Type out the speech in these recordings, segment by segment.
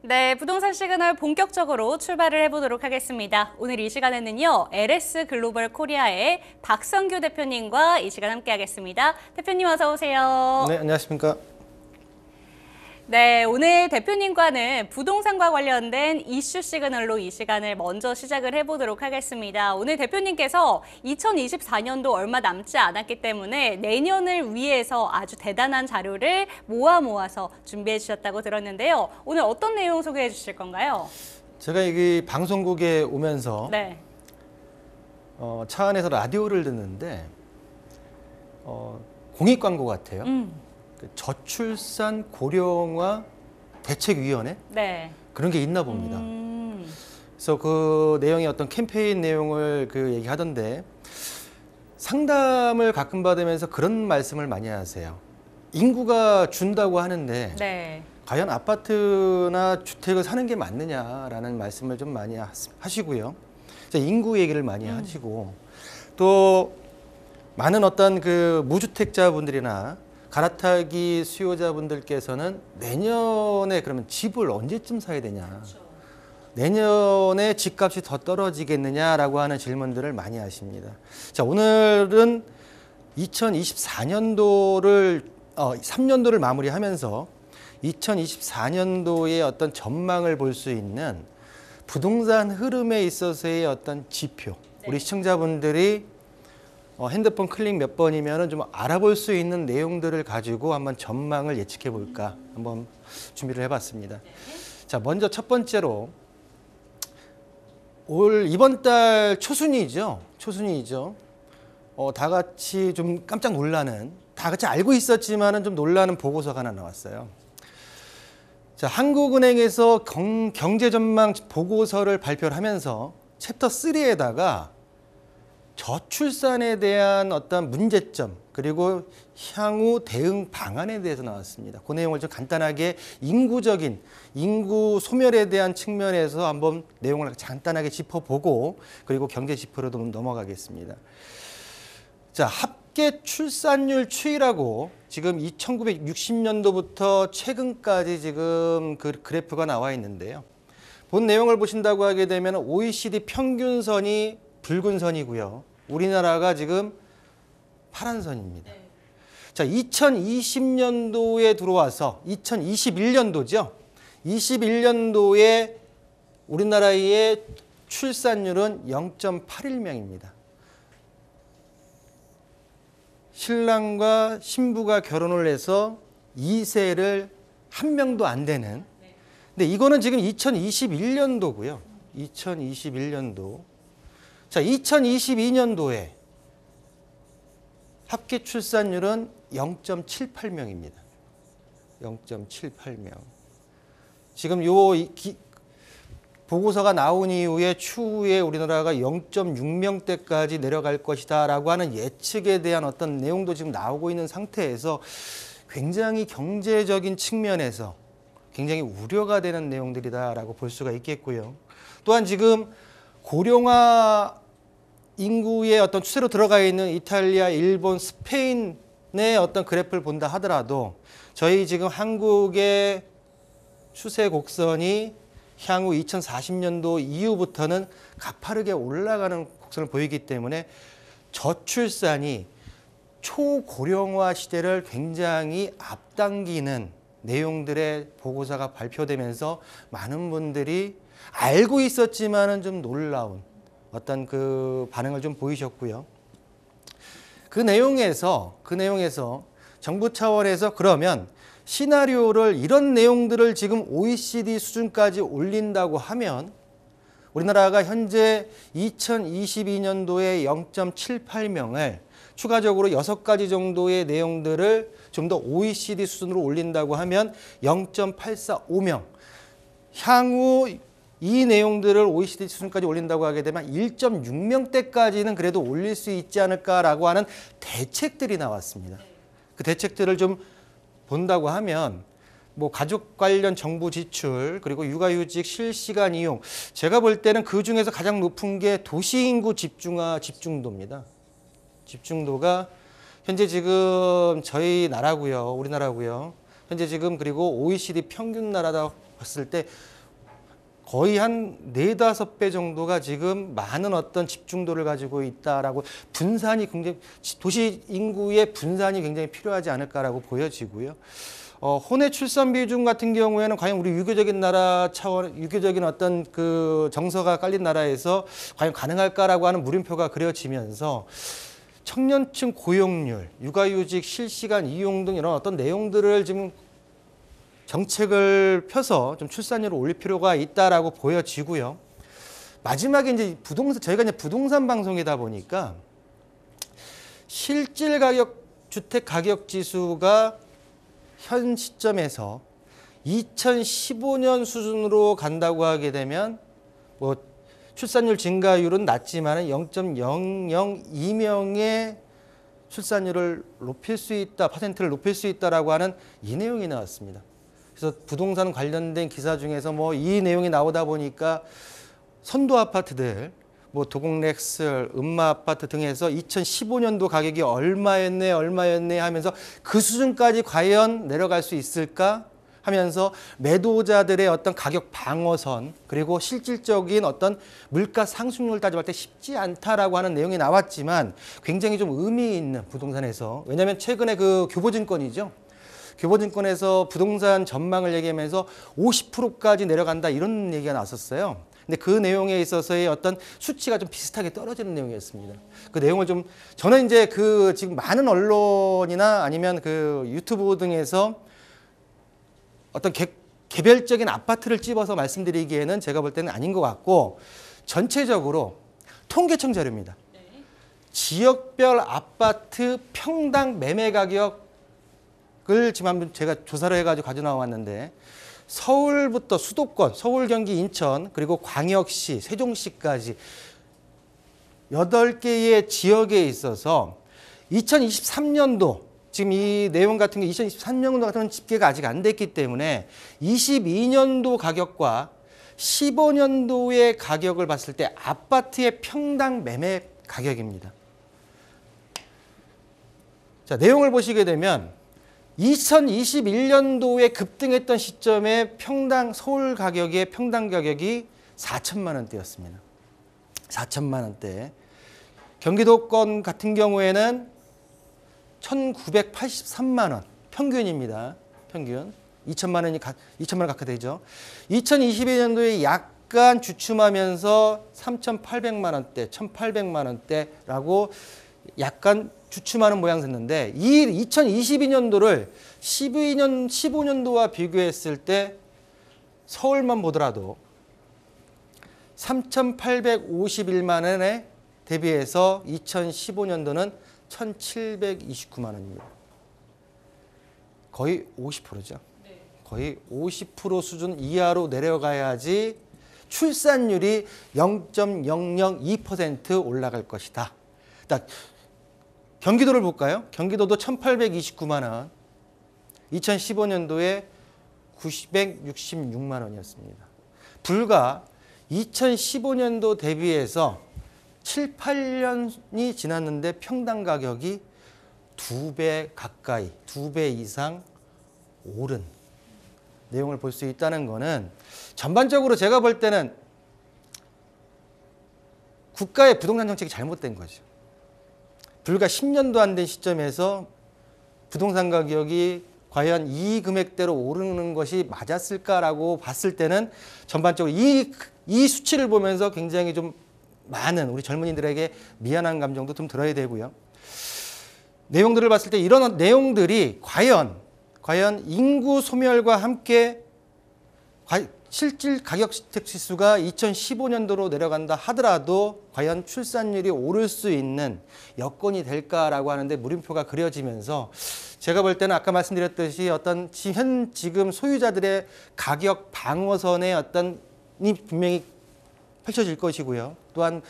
네, 부동산 시그널 본격적으로 출발을 해보도록 하겠습니다. 오늘 이 시간에는요, LS 글로벌 코리아의 박성규 대표님과 이 시간 함께 하겠습니다. 대표님 어서 오세요. 네, 안녕하십니까. 네, 오늘 대표님과는 부동산과 관련된 이슈 시그널로 이 시간을 먼저 시작을 해보도록 하겠습니다. 오늘 대표님께서 2024년도 얼마 남지 않았기 때문에 내년을 위해서 아주 대단한 자료를 모아서 준비해 주셨다고 들었는데요. 오늘 어떤 내용 소개해 주실 건가요? 제가 이 방송국에 오면서 네. 차 안에서 라디오를 듣는데 공익 광고 같아요. 저출산 고령화 대책위원회 네. 그런 게 있나 봅니다. 그래서 그 내용의 어떤 캠페인 내용을 얘기하던데 상담을 가끔 받으면서 그런 말씀을 많이 하세요. 인구가 준다고 하는데 네. 과연 아파트나 주택을 사는 게 맞느냐라는 말씀을 좀 많이 하시고요. 인구 얘기를 많이 하시고 또 많은 어떤 그 무주택자분들이나 갈아타기 수요자분들께서는 내년에 그러면 집을 언제쯤 사야 되냐. 그렇죠. 내년에 집값이 더 떨어지겠느냐라고 하는 질문들을 많이 하십니다. 자, 오늘은 2024년도를 3년도를 마무리하면서 2024년도의 어떤 전망을 볼 수 있는 부동산 흐름에 있어서의 어떤 지표, 우리 시청자분들이 핸드폰 클릭 몇 번이면 좀 알아볼 수 있는 내용들을 가지고 한번 전망을 예측해 볼까 한번 준비를 해봤습니다. 자, 먼저 첫 번째로 이번 달 초순이죠. 다 같이 좀 깜짝 놀라는, 다 같이 알고 있었지만은 좀 놀라는 보고서가 하나 나왔어요. 자, 한국은행에서 경제 전망 보고서를 발표를 하면서 챕터 3에다가 저출산에 대한 어떤 문제점 그리고 향후 대응 방안에 대해서 나왔습니다. 그 내용을 좀 간단하게 인구 소멸에 대한 측면에서 한번 내용을 간단하게 짚어보고 그리고 경제 지표로 넘어가겠습니다. 자, 합계 출산율 추이라고 지금 1960년도부터 최근까지 지금 그 그래프가 나와 있는데요. 본 내용을 보신다고 하게 되면 OECD 평균선이 붉은 선이고요. 우리나라가 지금 파란 선입니다. 자, 2020년도에 들어와서 2021년도죠. 21년도에 우리나라의 출산율은 0.81명입니다. 신랑과 신부가 결혼을 해서 2세를 한 명도 안 되는. 근데 이거는 지금 2021년도고요. 2021년도. 자, 2022년도에 합계 출산율은 0.78명입니다. 0.78명. 지금 보고서가 나온 이후에 추후에 우리나라가 0.6명대까지 내려갈 것이다라고 하는 예측에 대한 어떤 내용도 지금 나오고 있는 상태에서 굉장히 경제적인 측면에서 굉장히 우려가 되는 내용들이다라고 볼 수가 있겠고요. 또한 지금 고령화 인구의 어떤 추세로 들어가 있는 이탈리아, 일본, 스페인의 어떤 그래프를 본다 하더라도 저희 지금 한국의 추세 곡선이 향후 2040년도 이후부터는 가파르게 올라가는 곡선을 보이기 때문에 저출산이 초고령화 시대를 굉장히 앞당기는 내용들의 보고서가 발표되면서 많은 분들이 알고 있었지만은 좀 놀라운 어떤 그 반응을 좀 보이셨고요. 그 내용에서 정부 차원에서 그러면 시나리오를 이런 내용들을 지금 OECD 수준까지 올린다고 하면 우리나라가 현재 2022년도에 0.78명을 추가적으로 6가지 정도의 내용들을 좀 더 OECD 수준으로 올린다고 하면 0.845명. 향후 이 내용들을 OECD 수준까지 올린다고 하게 되면 1.6명대까지는 그래도 올릴 수 있지 않을까라고 하는 대책들이 나왔습니다. 그 대책들을 좀 본다고 하면 뭐 가족 관련 정부 지출 그리고 육아휴직 실시간 이용, 제가 볼 때는 그 중에서 가장 높은 게 도시인구 집중도입니다. 집중도가 현재 지금 저희 나라고요, 우리나라고요. 현재 지금 그리고 OECD 평균 나라다 봤을 때 거의 한 4-5배 정도가 지금 많은 어떤 집중도를 가지고 있다라고 분산이 굉장히 도시 인구의 분산이 굉장히 필요하지 않을까라고 보여지고요. 혼외 출산 비중 같은 경우에는 과연 우리 유교적인 나라 차원, 유교적인 어떤 그 정서가 깔린 나라에서 과연 가능할까라고 하는 물음표가 그려지면서 청년층 고용률, 육아휴직 실시간 이용 등 이런 어떤 내용들을 지금 정책을 펴서 좀 출산율을 올릴 필요가 있다라고 보여지고요. 마지막에 이제 저희가 이제 부동산 방송이다 보니까 실질 가격, 주택 가격 지수가 현 시점에서 2015년 수준으로 간다고 하게 되면 뭐 출산율 증가율은 낮지만 0.002명의 출산율을 높일 수 있다, 퍼센트를 높일 수 있다라고 하는 이 내용이 나왔습니다. 그래서 부동산 관련된 기사 중에서 뭐 이 내용이 나오다 보니까 선도 아파트들, 뭐 도곡렉스, 음마 아파트 등에서 2015년도 가격이 얼마였네 하면서 그 수준까지 과연 내려갈 수 있을까 하면서 매도자들의 어떤 가격 방어선 그리고 실질적인 어떤 물가 상승률을 따져볼 때 쉽지 않다라고 하는 내용이 나왔지만 굉장히 좀 의미 있는 부동산에서, 왜냐하면 최근에 그 교보증권이죠. 교보증권에서 부동산 전망을 얘기하면서 50%까지 내려간다 이런 얘기가 나왔었어요. 근데 그 내용에 있어서의 어떤 수치가 좀 비슷하게 떨어지는 내용이었습니다. 그 내용을 좀 저는 이제 그 지금 많은 언론이나 아니면 그 유튜브 등에서 어떤 개별적인 아파트를 찝어서 말씀드리기에는 제가 볼 때는 아닌 것 같고 전체적으로 통계청 자료입니다. 지역별 아파트 평당 매매 가격 을 지금 한번 제가 조사를 해가지고 가져 나왔는데 서울부터 수도권, 서울, 경기, 인천 그리고 광역시, 세종시까지 8개의 지역에 있어서 2023년도 지금 이 내용 같은 게 2023년도 같은 집계가 아직 안 됐기 때문에 22년도 가격과 15년도의 가격을 봤을 때 아파트의 평당 매매 가격입니다. 자, 내용을 보시게 되면 2021년도에 급등했던 시점에 서울 가격의 평당 가격이 4천만 원대였습니다. 4천만 원대. 경기도권 같은 경우에는 1,983만 원 평균입니다. 평균. 2천만 원 가까이 되죠. 2022년도에 약간 주춤하면서 3,800만 원대, 1,800만 원대라고 약간 주춤하는 모양새인데 이 2022년도를 15년도와 비교했을 때 서울만 보더라도 3,851만 원에 대비해서 2015년도는 1,729만 원입니다. 거의 50%죠. 거의 50% 수준 이하로 내려가야지 출산율이 0.002% 올라갈 것이다. 경기도를 볼까요? 경기도도 1,829만 원, 2015년도에 966만 원이었습니다. 불과 2015년도 대비해서 7, 8년이 지났는데 평당 가격이 2배 가까이, 2배 이상 오른 내용을 볼 수 있다는 거는 전반적으로 제가 볼 때는 국가의 부동산 정책이 잘못된 거죠. 불과 10년도 안 된 시점에서 부동산 가격이 과연 이 금액대로 오르는 것이 맞았을까라고 봤을 때는 전반적으로 이 수치를 보면서 굉장히 좀 많은 우리 젊은이들에게 미안한 감정도 좀 들어야 되고요. 내용들을 봤을 때 이런 내용들이 과연 인구 소멸과 함께 실질 가격주택 지수가 2015년도로 내려간다 하더라도 과연 출산율이 오를 수 있는 여건이 될까라고 하는데 물음표가 그려지면서 제가 볼 때는 아까 말씀드렸듯이 어떤 지금 소유자들의 가격 방어선의 이 분명히 펼쳐질 것이고요. 또한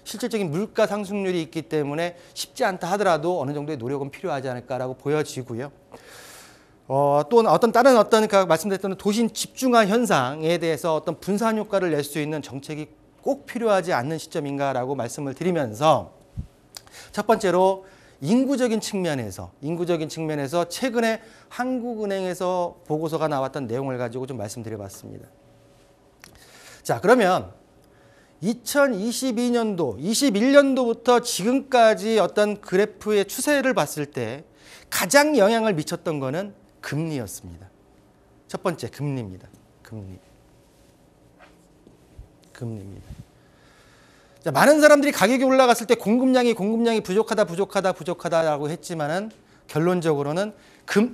실질적인 물가 상승률이 있기 때문에 쉽지 않다 하더라도 어느 정도의 노력은 필요하지 않을까라고 보여지고요. 또 다른 말씀드렸던 도심 집중화 현상에 대해서 어떤 분산 효과를 낼 수 있는 정책이 꼭 필요하지 않는 시점인가라고 말씀을 드리면서 첫 번째로 인구적인 측면에서 최근에 한국은행에서 보고서가 나왔던 내용을 가지고 좀 말씀드려 봤습니다. 자, 그러면 2022년도, 21년도부터 지금까지 어떤 그래프의 추세를 봤을 때 가장 영향을 미쳤던 거는 금리였습니다. 첫 번째, 금리입니다. 금리입니다. 자, 많은 사람들이 가격이 올라갔을 때 공급량이 부족하다라고 했지만은 결론적으로는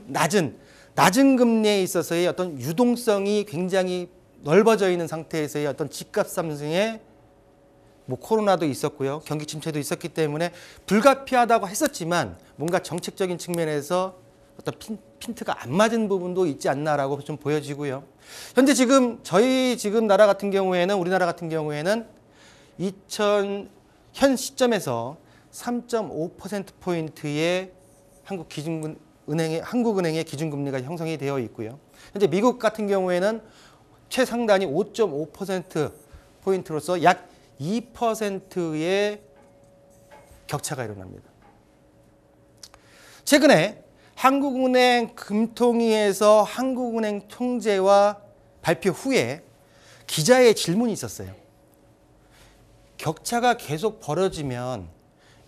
낮은 금리에 있어서의 어떤 유동성이 굉장히 넓어져 있는 상태에서의 어떤 집값 상승에 코로나도 있었고요. 경기 침체도 있었기 때문에 불가피하다고 했었지만 뭔가 정책적인 측면에서 어떤 핀트가 안 맞은 부분도 있지 않나라고 좀 보여지고요. 현재 우리나라 같은 경우에는 현 시점에서 3.5%포인트의 한국은행의 기준금리가 형성이 되어 있고요. 현재 미국 같은 경우에는 최상단이 5.5%포인트로서 약 2%의 격차가 일어납니다. 최근에 한국은행 금통위에서 한국은행 총재와 발표 후에 기자의 질문이 있었어요. 격차가 계속 벌어지면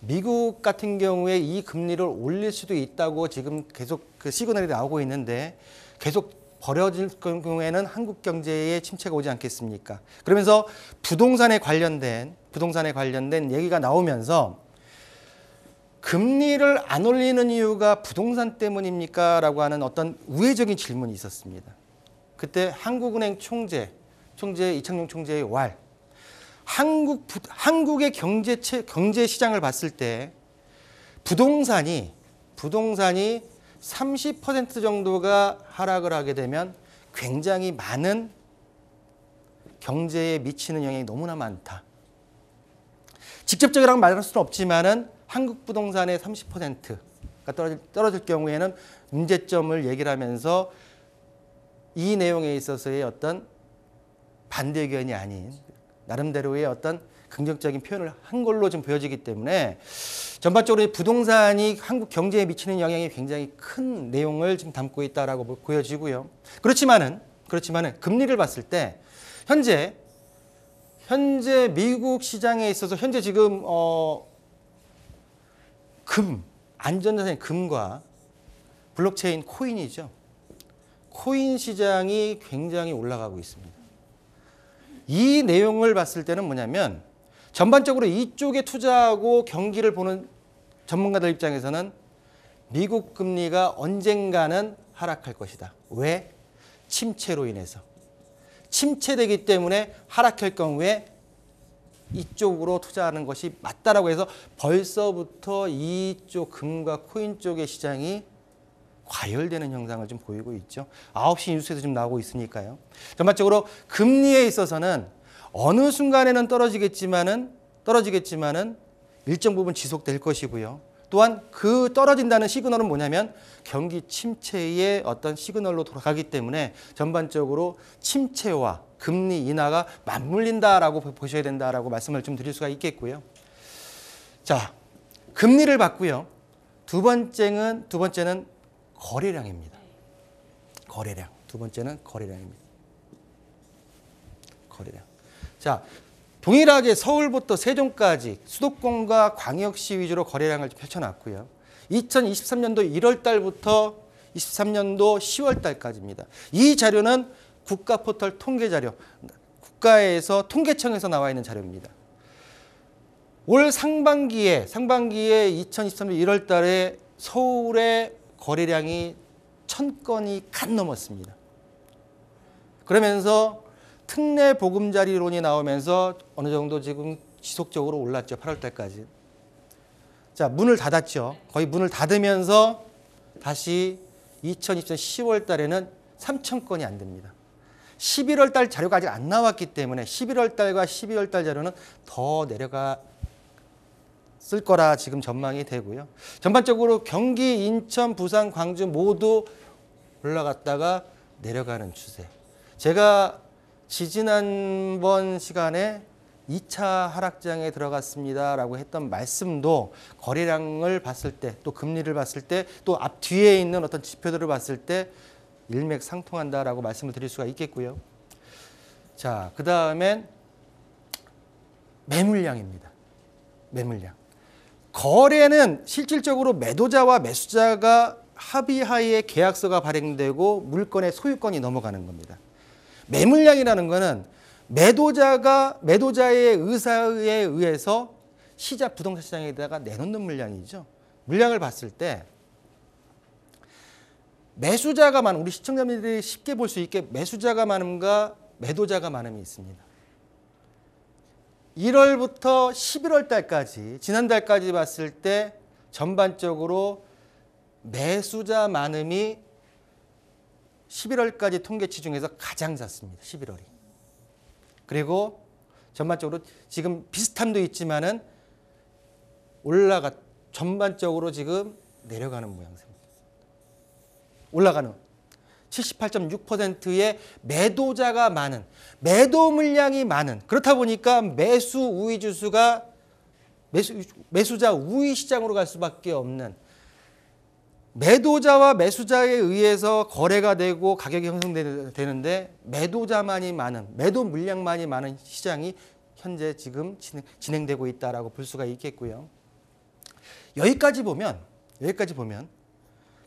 미국 같은 경우에 이 금리를 올릴 수도 있다고 지금 계속 그 시그널이 나오고 있는데 계속 벌어질 경우에는 한국 경제에 침체가 오지 않겠습니까? 그러면서 부동산에 관련된 얘기가 나오면서 금리를 안 올리는 이유가 부동산 때문입니까? 라고 하는 어떤 우회적인 질문이 있었습니다. 그때 한국은행 총재 이창용 총재의 한국의 경제 시장을 봤을 때 부동산이 30% 정도가 하락을 하게 되면 굉장히 많은 경제에 미치는 영향이 너무나 많다. 직접적이라고 말할 수는 없지만은 한국 부동산의 30%가 떨어질 경우에는 문제점을 얘기를 하면서 이 내용에 있어서의 어떤 반대 의견이 아닌 나름대로의 어떤 긍정적인 표현을 한 걸로 좀 보여지기 때문에 전반적으로 부동산이 한국 경제에 미치는 영향이 굉장히 큰 내용을 지금 담고 있다라고 보여지고요. 그렇지만은 금리를 봤을 때 현재 미국 시장에 있어서 현재 지금 안전자산인 금과 블록체인 코인이죠. 코인 시장이 굉장히 올라가고 있습니다. 이 내용을 봤을 때는 뭐냐면 전반적으로 이쪽에 투자하고 경기를 보는 전문가들 입장에서는 미국 금리가 언젠가는 하락할 것이다. 왜? 침체로 인해서. 침체되기 때문에 하락할 경우에 이쪽으로 투자하는 것이 맞다라고 해서 벌써부터 이쪽 금과 코인 쪽의 시장이 과열되는 현상을 좀 보이고 있죠. 9시 뉴스에서 좀 나오고 있으니까요. 전반적으로 금리에 있어서는 어느 순간에는 떨어지겠지만은 일정 부분 지속될 것이고요. 또한 그 떨어진다는 시그널은 뭐냐면 경기 침체의 어떤 시그널로 돌아가기 때문에 전반적으로 침체와 금리 인하가 맞물린다라고 보셔야 된다라고 말씀을 좀 드릴 수가 있겠고요. 자, 금리를 봤고요. 두 번째는 거래량입니다. 두 번째는 거래량입니다. 자, 동일하게 서울부터 세종까지 수도권과 광역시 위주로 거래량을 펼쳐놨고요. 2023년도 1월 달부터 23년도 10월 달까지입니다. 이 자료는 국가포털 통계자료, 국가에서 통계청에서 나와 있는 자료입니다. 올 상반기에 2023년 1월 달에 서울의 거래량이 1000건이 간 넘었습니다. 그러면서 특례 보금자리론이 나오면서 어느 정도 지금 지속적으로 올랐죠. 8월 달까지. 자, 문을 닫았죠. 거의 문을 닫으면서 다시 2024년 10월 달에는 3000건이 안 됩니다. 11월 달 자료가 아직 안 나왔기 때문에 11월 달과 12월 달 자료는 더 내려갔을 거라 지금 전망이 되고요. 전반적으로 경기, 인천, 부산, 광주 모두 올라갔다가 내려가는 추세. 제가 지지난번 시간에 2차 하락장에 들어갔습니다라고 했던 말씀도 거래량을 봤을 때 또 금리를 봤을 때 또 앞 뒤에 있는 어떤 지표들을 봤을 때 일맥상통한다라고 말씀을 드릴 수가 있겠고요. 자, 그다음엔 매물량입니다. 매물량. 거래는 실질적으로 매도자와 매수자가 합의하에 계약서가 발행되고 물건의 소유권이 넘어가는 겁니다. 매물량이라는 것은 매도자의 의사에 의해서 부동산 시장에다가 내놓는 물량이죠. 물량을 봤을 때 매수자가 많은, 우리 시청자분들이 쉽게 볼 수 있게 매수자가 많음과 매도자가 많음이 있습니다. 1월부터 11월 달까지, 지난달까지 봤을 때 전반적으로 매수자 많음이 11월까지 통계치 중에서 가장 잦습니다. 11월이. 그리고 전반적으로 지금 비슷함도 있지만은 전반적으로 지금 내려가는 모양새입니다. 올라가는 78.6%의 매도자가 많은, 매도 물량이 많은, 그렇다 보니까 매수 우위 지수가 매수자 우위 시장으로 갈 수밖에 없는, 매도자와 매수자에 의해서 거래가 되고 가격이 형성되는데 매도자만이 많은, 매도 물량만이 많은 시장이 현재 지금 진행되고 있다라고 볼 수가 있겠고요. 여기까지 보면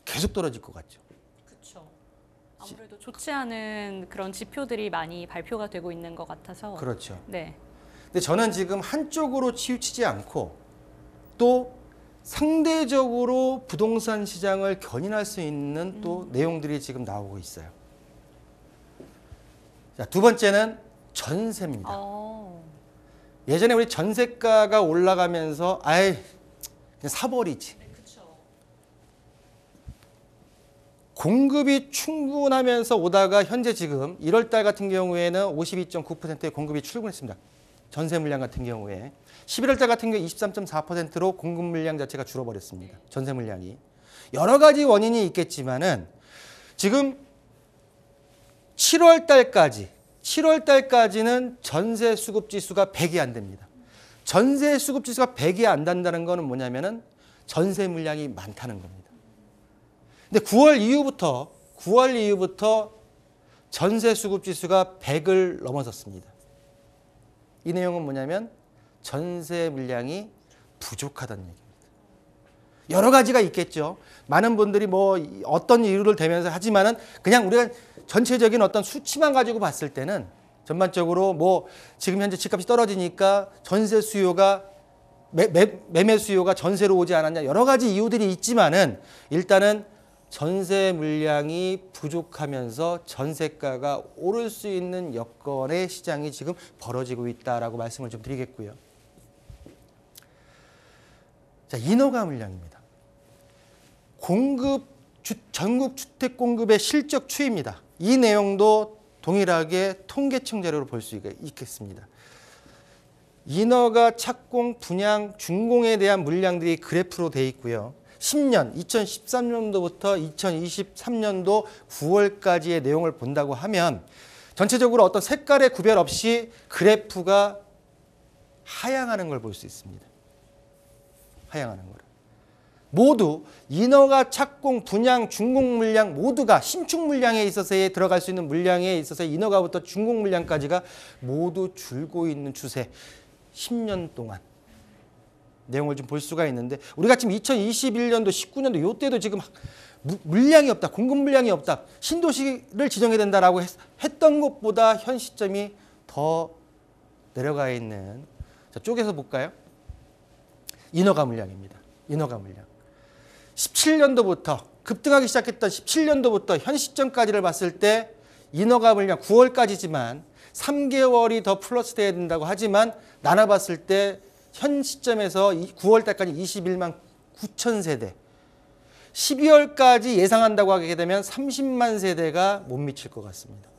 계속 떨어질 것 같죠. 그렇죠. 아무래도 좋지 않은 그런 지표들이 많이 발표가 되고 있는 것 같아서. 그렇죠. 네. 근데 저는 지금 한쪽으로 치우치지 않고 또 상대적으로 부동산 시장을 견인할 수 있는 또 내용들이 지금 나오고 있어요. 자, 두 번째는 전세입니다. 예전에 우리 전세가가 올라가면서 그냥 사버리지. 네, 그렇죠. 공급이 충분하면서 오다가 현재 지금 1월 달 같은 경우에는 52.9%의 공급이 출근했습니다. 전세 물량 같은 경우에 11월 달 같은 경우에 23.4%로 공급 물량 자체가 줄어버렸습니다. 전세 물량이. 여러 가지 원인이 있겠지만은 지금 7월 달까지는 전세 수급 지수가 100이 안 됩니다. 전세 수급 지수가 100이 안 된다는 거는 뭐냐면은 전세 물량이 많다는 겁니다. 근데 9월 이후부터 전세 수급 지수가 100을 넘어섰습니다. 이 내용은 뭐냐면 전세 물량이 부족하다는 얘기입니다. 여러 가지가 있겠죠. 많은 분들이 뭐 어떤 이유를 대면서 하지만은 그냥 우리가 전체적인 어떤 수치만 가지고 봤을 때는 전반적으로 뭐 지금 현재 집값이 떨어지니까 전세 수요가 매매 수요가 전세로 오지 않았냐, 여러 가지 이유들이 있지만은 일단은 전세 물량이 부족하면서 전세가가 오를 수 있는 여건의 시장이 지금 벌어지고 있다라고 말씀을 좀 드리겠고요. 자, 인허가 물량입니다. 전국 주택 공급의 실적 추이입니다. 이 내용도 동일하게 통계청 자료로 볼 수 있겠습니다. 인허가, 착공, 분양, 준공에 대한 물량들이 그래프로 되어 있고요. 10년, 2013년도부터 2023년도 9월까지의 내용을 본다고 하면 전체적으로 어떤 색깔의 구별 없이 그래프가 하향하는 걸 볼 수 있습니다. 하향하는 걸. 모두 인허가, 착공, 분양, 준공 물량 모두가 신축 물량에 있어서에 들어갈 수 있는 물량에 있어서 인허가부터 준공 물량까지가 모두 줄고 있는 추세. 10년 동안 내용을 좀 볼 수가 있는데 우리가 지금 2021년도, 19년도 이때도 지금 물량이 없다, 공급 물량이 없다, 신도시를 지정해야 된다라고 했던 것보다 현 시점이 더 내려가 있는, 자, 쪼개서 볼까요? 인허가 물량입니다. 인허가 물량. 17년도부터 급등하기 시작했던 17년도부터 현 시점까지를 봤을 때 인허가 물량 9월까지지만 3개월이 더 플러스 돼야 된다고 하지만 나눠봤을 때 현 시점에서 9월 달까지 21만 9천 세대, 12월까지 예상한다고 하게 되면 30만 세대가 못 미칠 것 같습니다.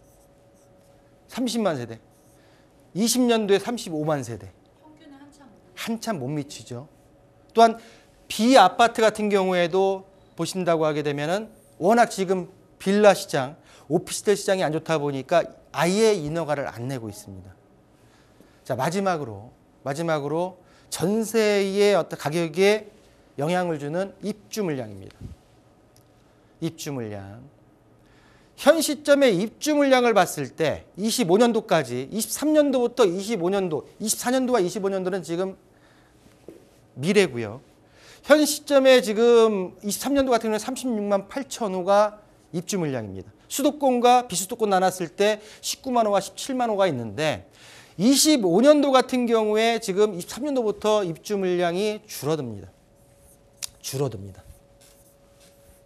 30만 세대. 20년도에 35만 세대. 평균은 한참 못 미치죠. 또한 비아파트 같은 경우에도 보신다고 하게 되면은 워낙 지금 빌라 시장, 오피스텔 시장이 안 좋다 보니까 아예 인허가를 안 내고 있습니다. 자, 마지막으로 전세의 어떤 가격에 영향을 주는 입주 물량입니다. 입주 물량. 현 시점의 입주 물량을 봤을 때 25년도까지 23년도부터 25년도, 24년도와 25년도는 지금 미래고요. 현 시점에 지금 23년도 같은 경우는 36만 8천 호가 입주 물량입니다. 수도권과 비수도권 나눴을 때 19만 호와 17만 호가 있는데 25년도 같은 경우에 지금 23년도부터 입주 물량이 줄어듭니다.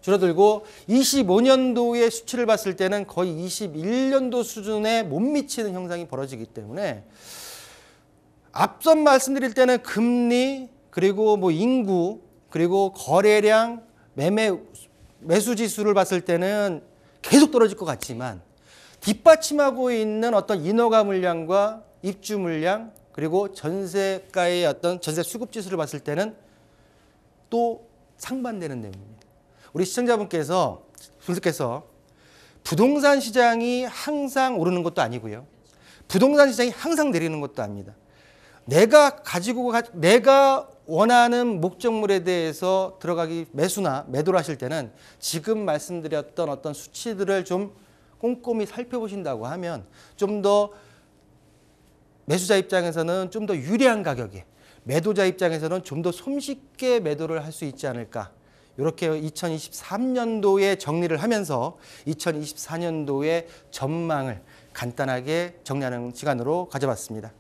줄어들고 25년도의 수치를 봤을 때는 거의 21년도 수준에 못 미치는 현상이 벌어지기 때문에 앞선 말씀드릴 때는 금리 그리고 뭐 인구 그리고 거래량 매수 지수를 봤을 때는 계속 떨어질 것 같지만 뒷받침하고 있는 어떤 인허가 물량과 입주 물량 그리고 전세가의 어떤 전세 수급 지수를 봤을 때는 또 상반되는 내용입니다. 우리 시청자분께서 부동산 시장이 항상 오르는 것도 아니고요. 부동산 시장이 항상 내리는 것도 아닙니다. 내가 원하는 목적물에 대해서 매수나 매도를 하실 때는 지금 말씀드렸던 어떤 수치들을 좀 꼼꼼히 살펴보신다고 하면 좀 더 매수자 입장에서는 좀 더 유리한 가격에 매도자 입장에서는 좀 더 손쉽게 매도를 할 수 있지 않을까. 이렇게 2023년도에 정리를 하면서 2024년도의 전망을 간단하게 정리하는 시간으로 가져봤습니다.